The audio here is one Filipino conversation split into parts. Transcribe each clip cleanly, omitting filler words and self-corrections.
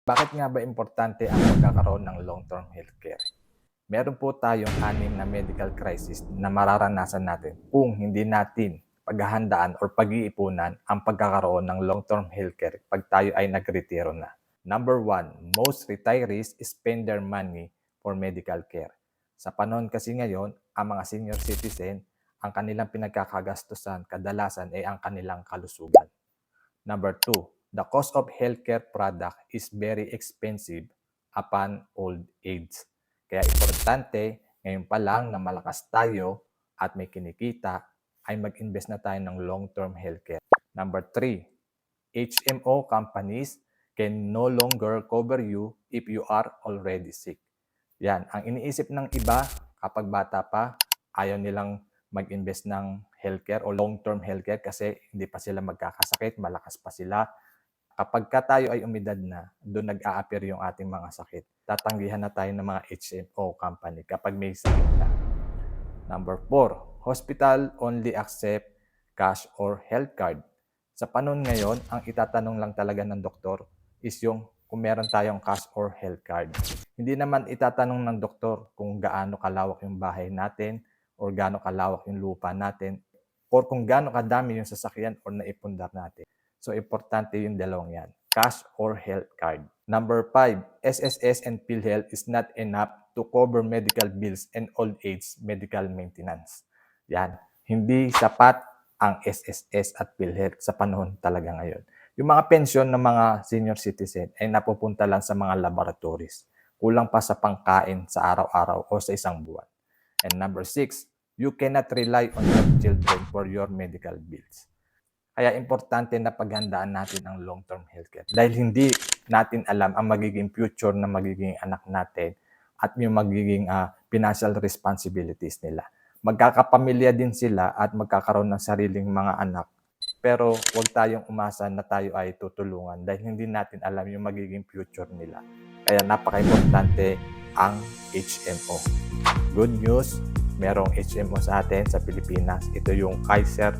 Bakit nga ba importante ang pagkakaroon ng long-term healthcare? Meron po tayong 6 na medical crisis na mararanasan natin kung hindi natin paghahandaan or pag-iipunan ang pagkakaroon ng long-term healthcare pag tayo ay nagretiro na. Number 1, most retirees spend their money for medical care. Sa panahon kasi ngayon, ang mga senior citizen, ang kanilang pinagkakagastusan kadalasan ay ang kanilang kalusugan. Number 2, the cost of healthcare product is very expensive upon old age. Kaya importante, ngayon pa lang na malakas tayo at may kinikita, ay mag-invest na tayo ng long-term healthcare. Number 3, HMO companies can no longer cover you if you are already sick. Yan, ang iniisip ng iba kapag bata pa, ayaw nilang mag-invest ng healthcare o long-term healthcare kasi hindi pa sila magkakasakit, malakas pa sila. Kapag tayo ay umidad na, doon nag-a-appear yung ating mga sakit. Tatanggihan na tayo ng mga HMO company kapag may sakit na. Number 4, hospital only accept cash or health card. Sa panahon ngayon, ang itatanong lang talaga ng doktor is yung kung meron tayong cash or health card. Hindi naman itatanong ng doktor kung gaano kalawak yung bahay natin or gaano kalawak yung lupa natin or kung gaano kadami yung sasakyan or naipundar natin. So, importante yung dalawang yan, cash or health card. Number 5, SSS and PhilHealth is not enough to cover medical bills and old age medical maintenance. Yan, hindi sapat ang SSS at PhilHealth sa panahon talaga ngayon. Yung mga pensyon ng mga senior citizen ay napupunta lang sa mga laboratories. Kulang pa sa pangkain sa araw-araw o sa isang buwan. And number 6, you cannot rely on your children for your medical bills. Kaya importante na paghandaan natin ang long-term healthcare dahil hindi natin alam ang magiging future na magiging anak natin at yung magiging financial responsibilities nila. Magkakapamilya din sila at magkakaroon ng sariling mga anak. Pero huwag tayong umasa na tayo ay tutulungan dahil hindi natin alam yung magiging future nila. Kaya napaka-importante ang HMO. Good news, merong HMO sa atin sa Pilipinas. Ito yung Kaiser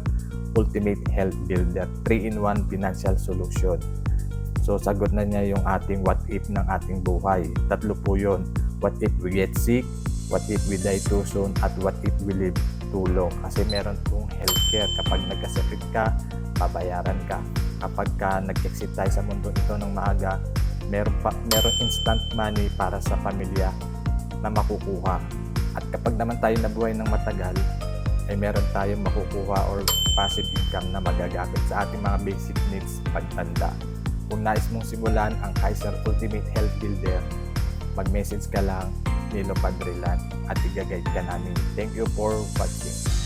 Ultimate Health Builder 3-in-1 Financial Solution. So sagot na niya yung ating what if ng ating buhay. Tatlo po yun. What if we get sick? What if we die too soon? At what if we live too long? Kasi meron pong healthcare. Kapag nagkasakit ka, pabayaran ka. Kapag ka nag-exit tayo sa mundo ito ng maaga, meron instant money para sa pamilya na makukuha. At kapag naman tayo nabuhay ng matagal, ay meron tayong makukuha or passive income na magagamit sa ating mga basic needs pagtanda. Kung nais mong simulan ang Kaiser Ultimate Health Builder, mag-message ka lang, Nilo Padrilan, at i-guide ka namin. Thank you for watching.